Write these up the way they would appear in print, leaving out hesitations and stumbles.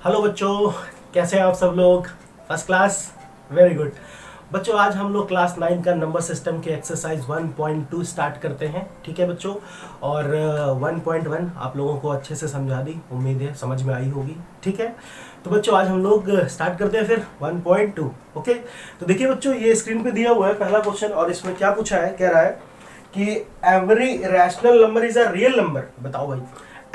Hello बच्चों, कैसे हैं आप सब लोग? First class, very good. बच्चों, आज हम लोग क्लास 9 का नंबर सिस्टम के एक्सरसाइज 1.2 स्टार्ट करते हैं। ठीक है बच्चों, और 1.1 आप लोगों को अच्छे से समझा दी, उम्मीद है समझ में आई होगी। ठीक है, तो बच्चों आज हम लोग स्टार्ट करते हैं फिर 1.2। ओके, तो देखिए बच्चों, ये स्क्रीन पे दिया हुआ है पहला क्वेश्चन, और इसमें क्या पूछा है, कह रहा है कि every irrational number is a real number. बताओ भाई,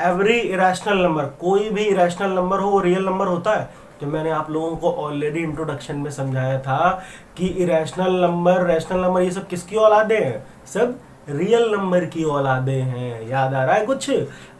एवरी इरेशनल नंबर, कोई भी इरेशनल नंबर हो वो रियल नंबर होता है? तो मैंने आप लोगों को ऑलरेडी इंट्रोडक्शन में समझाया था कि इरेशनल नंबर, रैशनल नंबर, ये सब किसकी औलादे हैं? सब रियल नंबर की औलादे हैं। याद आ रहा है कुछ?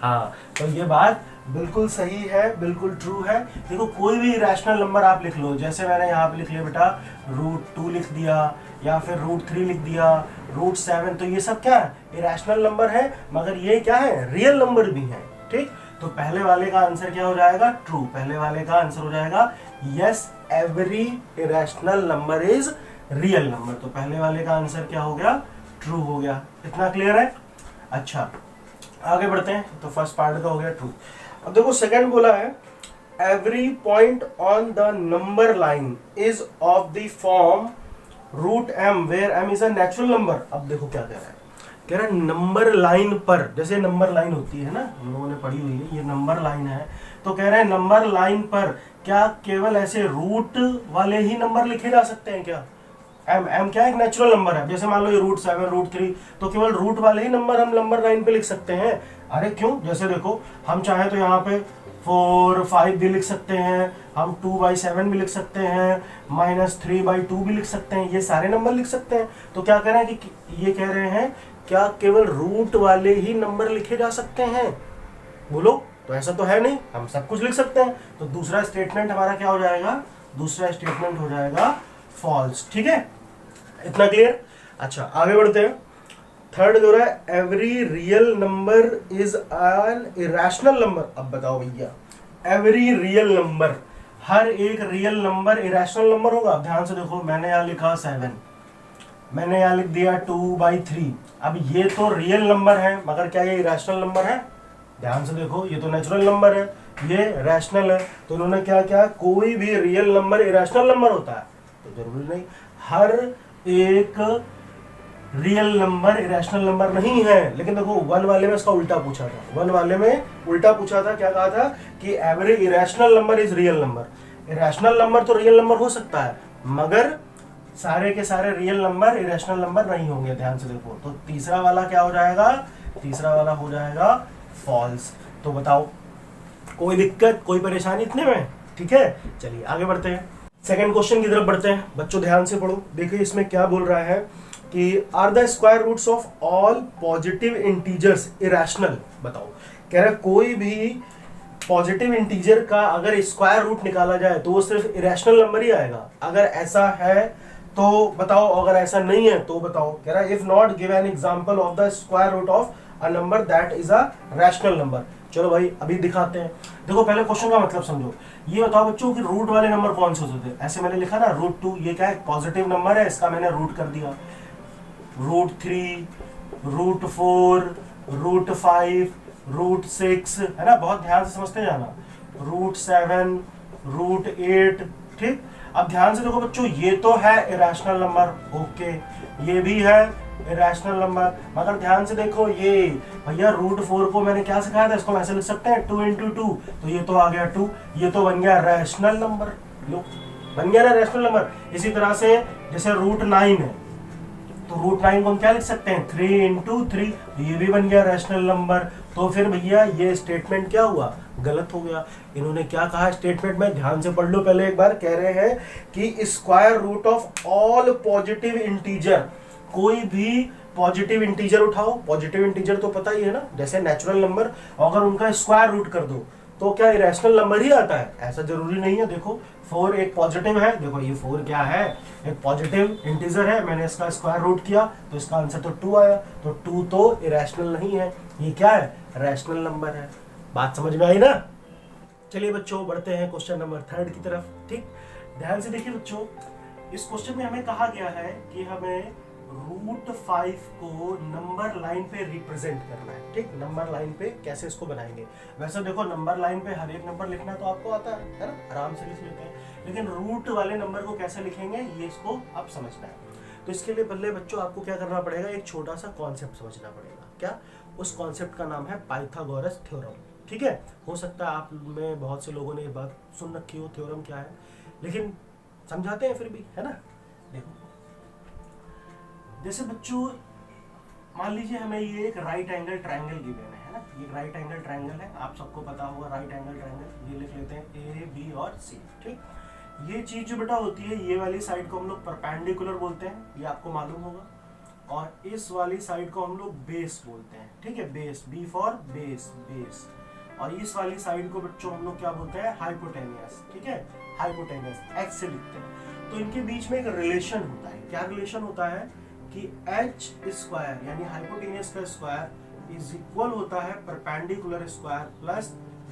हाँ, तो ये बात बिल्कुल सही है, बिल्कुल ट्रू है। देखो, कोई भी इरेशनल नंबर आप लिख लो, जैसे मैंने यहाँ पे लिख लिया बेटा √2 लिख दिया, या फिर √3 लिख दिया, √7, तो ये सब क्या है? इरेशनल नंबर है, मगर ये क्या है? रियल नंबर भी है। ठीक, तो पहले वाले का आंसर क्या हो जाएगा? ट्रू। पहले वाले का आंसर हो जाएगा yes, every irrational number is real number. तो पहले वाले का आंसर क्या हो गया? ट्रू हो गया। इतना क्लियर है? अच्छा, आगे बढ़ते हैं। तो फर्स्ट पार्ट का हो गया ट्रू। अब देखो सेकंड बोला है, every point on the number line is of the form √m where m is a natural number. अब देखो क्या कह रहा है, कह रहा है नंबर लाइन पर, जैसे नंबर लाइन होती है ना, हम लोगों ने पढ़ी हुई है, ये नंबर लाइन है। तो कह रहे हैं नंबर लाइन पर क्या केवल ऐसे रूट वाले ही नंबर लिखे जा सकते हैं क्या? m क्या एक नेचुरल नंबर है, जैसे मान लो ये √7, √3, तो केवल रूट वाले ही नंबर हम नंबर लाइन पे लिख सकते हैं? अरे क्यों? जैसे देखो, हम चाहे तो यहाँ पे 4, 5 भी लिख सकते हैं, हम 2/7 भी लिख सकते हैं, -3/2 भी लिख सकते हैं, ये सारे नंबर लिख सकते हैं। तो क्या कह रहे हैं कि ये कह रहे हैं क्या केवल रूट वाले ही नंबर लिखे जा सकते हैं? बोलो, तो ऐसा तो है नहीं, हम सब कुछ लिख सकते हैं। तो दूसरा स्टेटमेंट हमारा क्या हो जाएगा? दूसरा स्टेटमेंट हो जाएगा फॉल्स। ठीक है, इतना क्लियर? अच्छा, आगे बढ़ते हैं। थर्ड जो रहा है, every real number is an irrational number. अब बताओ भैया, एवरी रियल नंबर, हर एक रियल नंबर इरेशनल नंबर होगा? ध्यान से देखो, मैंने यहां लिखा 7, मैंने यहां लिख दिया 2/3। अब ये तो रियल नंबर है, मगर क्या ये इरेशनल नंबर है? ध्यान से देखो, ये तो नेचुरल नंबर है, ये रैशनल है। तो उन्होंने क्या क्या, कोई भी रियल नंबर इरेशनल नंबर होता है? तो जरूरी नहीं, हर एक रियल नंबर इरेशनल नंबर नहीं है। लेकिन देखो, 1 वाले में इसका उल्टा पूछा था, 1 वाले में उल्टा पूछा था। क्या कहा था कि every irrational number is real number. Irrational number तो रियल नंबर हो सकता है, मगर सारे के सारे रियल नंबर इरेशनल नंबर नहीं होंगे। ध्यान से देखो, तो तीसरा वाला क्या हो जाएगा? तीसरा वाला हो जाएगा फॉल्स। तो बताओ, कोई दिक्कत, कोई परेशानी इतने में? ठीक है, चलिए आगे बढ़ते हैं, सेकंड क्वेश्चन की तरफ बढ़ते हैं। बच्चों ध्यान से पढ़ो, देखिए इसमें क्या बोल रहा है कि are the square roots of all positive integers irrational. बताओ, कह रहा है कोई भी पॉजिटिव इंटीजर का अगर स्क्वायर रूट निकाला जाए तो वो सिर्फ इरेशनल नंबर ही आएगा। अगर ऐसा है तो बताओ, अगर ऐसा नहीं है तो बताओ। कह रहा है if not give an example of the square root of a number that is a rational number. चलो भाई, अभी दिखाते हैं। देखो, पहले क्वेश्चन का मतलब समझो। ये बताओ बच्चों कि रूट वाले नंबर कौन से होते हैं? ऐसे मैंने लिखा ना √2, ये क्या है? पॉजिटिव नंबर है, इसका मैंने रूट कर दिया। √3, √4, √5, √6, है ना? बहुत ध्यान से समझते जाना। √7, √8। ठीक, अब ध्यान से देखो बच्चों, ये तो है इरेशनल नंबर, ओके, ये भी है इरेशनल नंबर, मगर ध्यान से देखो, ये भैया √4 को मैंने क्या सिखाया था? इसको हम ऐसे लिख सकते हैं 2 × 2, तो ये तो आ गया 2, ये तो बन गया रैशनल नंबर। लो, बन गया ना रैशनल नंबर। इसी तरह से जैसे √9 है, तो √9 को हम क्या लिख सकते हैं? 3 × 3, तो ये भी बन गया रैशनल नंबर। तो फिर भैया ये स्टेटमेंट क्या हुआ? गलत हो गया। इन्होंने क्या कहा स्टेटमेंट में? ध्यान से पढ़ लो पहले एक बार। कह रहे हैं कि square root of all positive integer, कोई भी पॉजिटिव इंटीजर उठाओ। पॉजिटिव इंटीजर तो पता ही है ना, जैसे नेचुरल नंबर, अगर उनका स्क्वायर रूट कर दो तो क्या इरेशनल नंबर ही आता है? ऐसा जरूरी नहीं है। देखो, 4 एक पॉजिटिव है, देखो ये 4 क्या है? एक पॉजिटिव इंटीजर है, मैंने इसका स्क्वायर रूट किया तो इसका आंसर तो 2 आया। तो 2 तो इरेशनल नहीं है, ये क्या है? रैशनल नंबर है। बात समझ में आई ना? चलिए बच्चों, बढ़ते हैं क्वेश्चन नंबर 3 की तरफ। ठीक, ध्यान से देखिए बच्चों, इस क्वेश्चन में हमें कहा गया है कि हमें √5 को नंबर लाइन पे रिप्रेजेंट करना है, ठीक। नंबर लाइन पे कैसे इसको बनाएंगे, वैसे देखो नंबर लाइन पे हर एक नंबर लिखना तो आपको आता है ना, आराम से लिख लेते हैं, लेकिन रूट वाले नंबर को कैसे लिखेंगे ये इसको आप समझना है। तो इसके लिए पहले बच्चों आपको क्या करना पड़ेगा, एक छोटा सा कॉन्सेप्ट समझना पड़ेगा। क्या? उस कॉन्सेप्ट का नाम है पाइथागोरस थ्योरम, ठीक है। हो सकता है आप में बहुत से लोगों ने ये बात सुन रखी हो, थ्योरम क्या है, लेकिन समझाते हैं फिर भी, है ना। देखो जैसे बच्चों मान लीजिए हमें ये एक राइट एंगल ट्रायंगल गिवन है ना, ये राइट एंगल ट्रायंगल है, आप सबको पता होगा राइट एंगल ट्रायंगल, ये लिख लेते हैं ए बी और सी, ठीक। ये चीज जो बेटा होती है, ये वाली साइड को हम लोग परपेंडिकुलर बोलते हैं, ये आपको मालूम होगा, और इस वाली साइड को हम लोग बेस बोलते हैं, ठीक है, base, B for base, base. और इस वाली साइड को बच्चों हम लोग क्या बोलते हैं, हाइपोटेनियस, ठीक है, हाइपोटेनियस, एक्स से लिखते हैं। तो इनके बीच में एक रिलेशन होता है, क्या रिलेशन होता है कि एच स्क्वायर यानी हाइपोटेनियस का स्क्वायर इज इक्वल होता है perpendicular square plus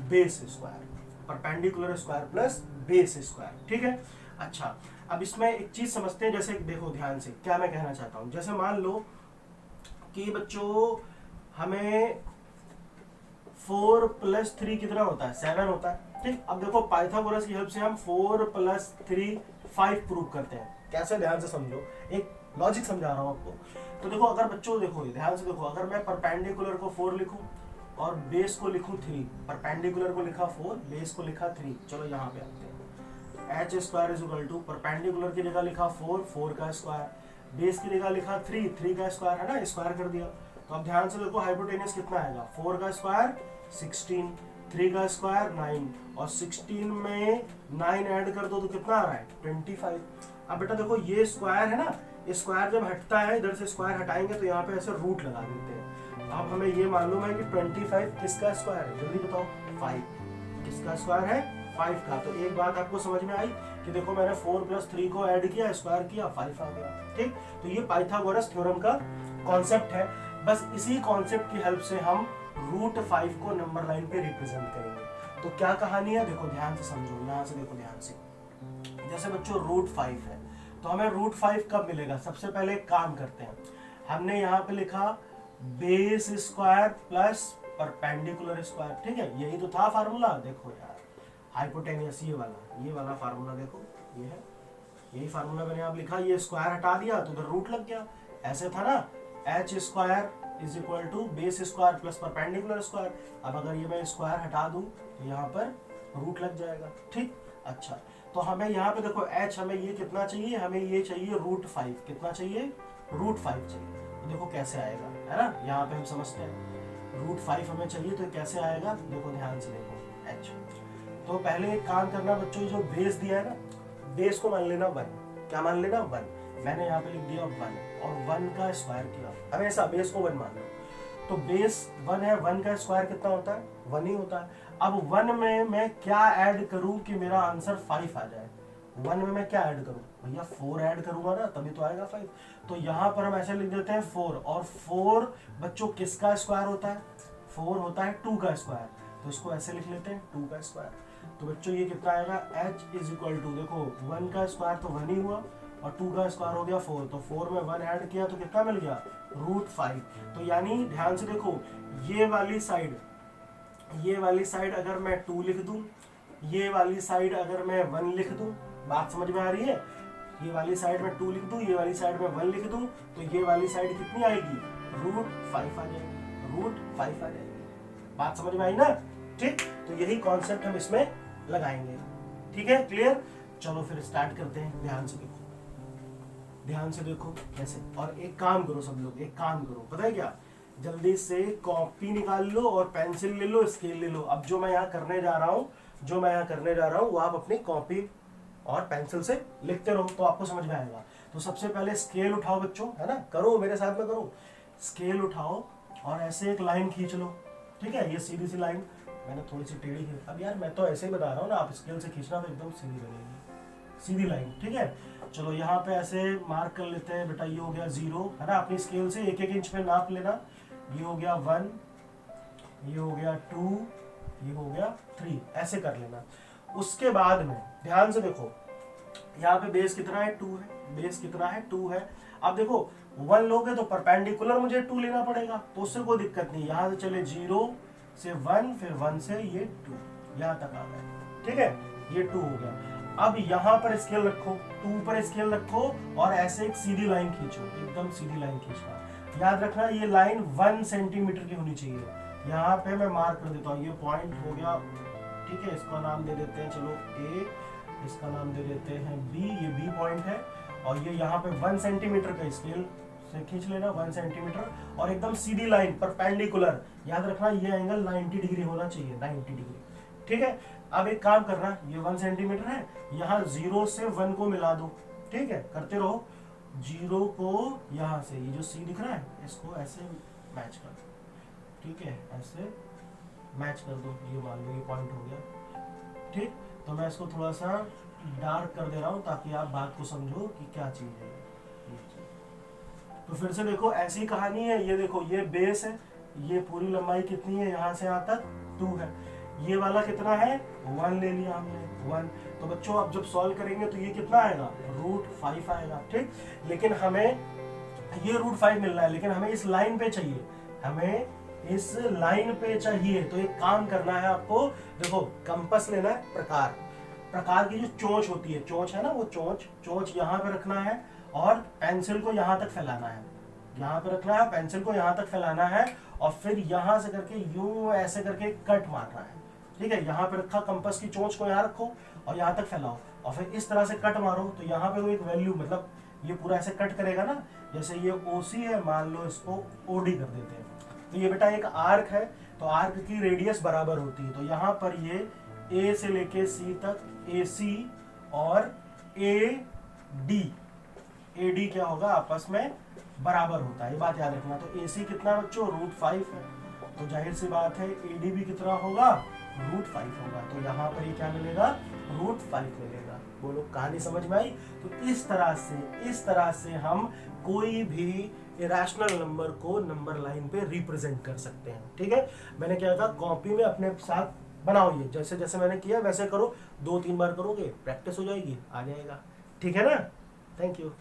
base square, perpendicular square plus base square, ठीक है। अच्छा, अब इसमें एक चीज समझते हैं, जैसे देखो ध्यान से क्या मैं कहना चाहता हूं। जैसे मान लो कि बच्चों हमें 4 + 3 कितना होता है, 7 होता है, ठीक। अब देखो पाइथागोरस की हेल्प से हम 4 + 3 5 प्रूव करते हैं। कैसे, ध्यान से समझो, एक लॉजिक समझा रहा हूं आपको। तो देखो अगर बच्चों देखो ध्यान से देखो, अगर मैं परपेंडिकुलर को 4 लिखूं और बेस को लिखूं 3, परपेंडिकुलर को लिखा 4, बेस को लिखा 3, चलो यहाँ पे आते हैं। H square is equal to perpendicular की जगह लिखा 4, 4 का स्क्वायर, बेस की जगह लिखा 3, 3 का स्क्वायर, है ना, स्क्वायर कर दिया। तो अब ध्यान से देखो हाइपोटेनियस कितना आएगा, 4 का स्क्वायर 16, 3 का स्क्वायर 9, और 16 में 9 ऐड कर दो तो कितना आ रहा है, 25। अब बेटा देखो ये स्क्वायर है ना, स्क्वायर जब हटता है, इधर से स्क्वायर हटाएंगे तो यहाँ पे ऐसे रूट लगा देते हैं। अब हमें ये मालूम है कि 25 किसका स्क्वायर है, जल्दी बताओ, 5 किसका स्क्वायर है, 5 का। तो एक बात आपको समझ में आई कि देखो मैंने 4 + 3 को ऐड किया, स्क्वायर किया, 5 आ गया, ठीक। तो ये पाइथागोरस थ्योरम का कॉन्सेप्ट है। बस इसी कॉन्सेप्ट की हेल्प से हम √5 को नंबर लाइन पे रिप्रेजेंट करेंगे। तो क्या कहानी है, देखो ध्यान से समझो, यहाँ से देखो ध्यान से। जैसे बच्चों √5 है, तो हमें √5 कब मिलेगा, सबसे पहले एक काम करते हैं, हमने यहाँ पे लिखा base square plus perpendicular square, ठीक है, यही तो था फार्मूला। देखो यार हाइपोटेनियस, ये वाला फार्मूला देखो, ये है, यही फार्मूला मैंने यहाँ लिखा, ये स्क्वायर हटा दिया तो उधर रूट लग गया, ऐसे था ना, H square is equal to base square plus perpendicular square. अब अगर ये मैं स्क्वायर हटा दूं तो यहाँ पर रूट लग जाएगा, ठीक। अच्छा, तो हमें यहाँ पे देखो h हमें ये कितना चाहिए, हमें ये चाहिए √5, कितना चाहिए, √5 चाहिए। तो देखो कैसे आएगा, है ना, यहाँ पे हम समझते हैं √5 हमें चाहिए, तो कैसे आएगा, देखो ध्यान से देखो h। तो पहले एक काम करना बच्चों, जो बेस दिया है ना, बेस को मान लेना 1, क्या मान लेना 1, मैंने यहाँ पे लिख दिया 1 और 1 का स्क्वायर किया, हमेशा बेस को 1 मान लो। तो बेस 1 है, 1 का स्क्वायर कितना होता है, 1 ही होता है। अब 1 में मैं क्या ऐड करूं कि मेरा आंसर 5 आ जाए, 1 में मैं क्या ऐड करूं, भैया 4 ऐड करूंगा ना, तभी तो आएगा 5। तो यहाँ पर हम ऐसे लिख देते हैं 4, और 4 बच्चों किसका स्क्वायर होता है, 4 होता है 2 का स्क्वायर, तो इसको ऐसे लिख लेते हैं 2 का स्क्वायर। तो बच्चों ये कितना आएगा, h इज इक्वल टू, देखो 1 का स्क्वायर तो 1 ही हुआ और 2 का स्क्वायर हो गया 4, तो 4 में 1 ऐड किया तो कितना मिल गया, √5। तो यानी ध्यान से देखो, ये वाली साइड अगर मैं 2 लिख दूं, ये वाली साइड अगर मैं 1 लिख दूं, बात समझ में आ रही है, ये वाली साइड में 2 लिख दूं, ये वाली साइड में 1 लिख दूं, तो ये वाली साइड कितनी आएगी, √5 आ जाएगी, √5 आ जाएगी। बात समझ में आई ना, ठीक। तो यही कॉन्सेप्ट हम इसमें लगाएंगे, ठीक है, क्लियर। चलो फिर स्टार्ट करते हैं, ध्यान से देखो, ध्यान से देखो कैसे। और एक काम करो सब लोग, एक काम करो, पता है क्या, जल्दी से कॉपी निकाल लो और पेंसिल ले लो, स्केल ले लो। अब जो मैं यहाँ करने जा रहा हूँ वो आप अपनी कॉपी और पेंसिल से लिखते रहो, तो आपको समझ में आएगा। तो सबसे पहले स्केल उठाओ बच्चों, है ना, करो मेरे साथ में करो, स्केल उठाओ और ऐसे एक लाइन खींच लो, ठीक है, ये सीधी सी लाइन, मैंने थोड़ी सी टेढ़ी खींच, अब यार मैं तो ऐसे ही बता रहा हूँ ना, आप स्केल से खींचना तो एकदम सीधी बनेगी, सीधी लाइन, ठीक है। चलो यहाँ पे ऐसे मार्क कर लेते हैं बेटा, ये हो गया 0, है ना, अपनी स्केल से 1-1 इंच में नाप लेना, ये हो गया 1, ये हो गया 2, ये हो गया 3, ऐसे कर लेना। उसके बाद में ध्यान से देखो, यहाँ पे बेस कितना है, 2 है, बेस कितना है, 2 है। अब देखो वन लोगे तो परपेंडिकुलर मुझे 2 लेना पड़ेगा, तो उससे कोई दिक्कत नहीं, यहाँ से चले 0 से 1, फिर 1 से ये 2, यहाँ तक आ गए, ठीक है, ये 2 हो गया। अब यहाँ पर स्केल रखो, 2 पर स्केल रखो और ऐसे एक सीधी लाइन खींचो, एकदम सीधी लाइन खींचना। याद रखना ये लाइन 1 सेंटीमीटर की होनी चाहिए। यहाँ पे मैं मार्क कर देता हूँ, ये पॉइंट हो गया, ठीक है, इसका नाम दे देते हैं चलो A, इसका नाम दे देते हैं B, ये B पॉइंट है, और ये यहाँ पे 1 सेंटीमीटर का स्केल से खींच लेना, 1 सेंटीमीटर, और एकदम सीधी लाइन परपेंडिकुलर। याद रखना ये एंगल 90 डिग्री होना चाहिए, 90 डिग्री, ठीक है। अब एक काम करना, ये 1 सेंटीमीटर है, यहाँ 0 से 1 को मिला दो, ठीक है, करते रहो। 0 को यहाँ से ये जो C दिख रहा है इसको ऐसे मैच कर दो, ठीक है, ऐसे मैच कर दो, ये मान लो ये पॉइंट हो गया, ठीक। तो मैं इसको थोड़ा सा डार्क कर दे रहा हूँ ताकि आप बात को समझो कि क्या चीज है ये चीज। तो फिर से देखो ऐसी कहानी है, ये देखो ये बेस है, ये पूरी लंबाई कितनी है, यहाँ से यहाँ तक 2 है, ये वाला कितना है 1 ले लिया हमने 1। तो बच्चों अब जब सॉल्व करेंगे तो ये कितना आएगा √5 आएगा, ठीक। लेकिन हमें ये √5 मिल रहा है, लेकिन हमें इस लाइन पे चाहिए, हमें इस लाइन पे चाहिए। तो एक काम करना है आपको, देखो कंपास लेना है, प्रकार की जो चोंच होती है, चोंच है ना, वो चोंच यहाँ पे रखना है और पेंसिल को यहाँ तक फैलाना है, यहाँ पे रखना है, पेंसिल को यहाँ तक फैलाना है, और फिर यहाँ से करके यूं ऐसे करके कट मारना है, ठीक है। यहाँ पे रखा कंपास की चोंच को यहाँ रखो और यहाँ तक फैलाओ, और फिर इस तरह से कट मारो, तो यहाँ पे वो एक वैल्यू, मतलब ये पूरा ऐसे कट करेगा ना, जैसे ये OC है, मान लो इसको OD कर देते हैं। तो ये बेटा एक आर्क है, तो आर्क की रेडियस बराबर होती है, तो यहाँ पर ये A से लेके C तक AC और AD क्या होगा, आपस में बराबर होता है, ये बात याद रखना। तो AC कितना बच्चों √5 है, तो जाहिर सी बात है AD भी कितना होगा √5 होगा, तो यहाँ पर ये क्या मिलेगा √5 मिलेगा। बोलो कहानी समझ में आई। तो इस तरह से हम कोई भी इरेशनल नंबर को नंबर लाइन पे रिप्रेजेंट कर सकते हैं, ठीक है। मैंने क्या कहा, कॉपी में अपने साथ बनाओ, ये जैसे जैसे मैंने किया वैसे करो, 2-3 बार करोगे प्रैक्टिस हो जाएगी, आ जाएगा, ठीक है ना। Thank you.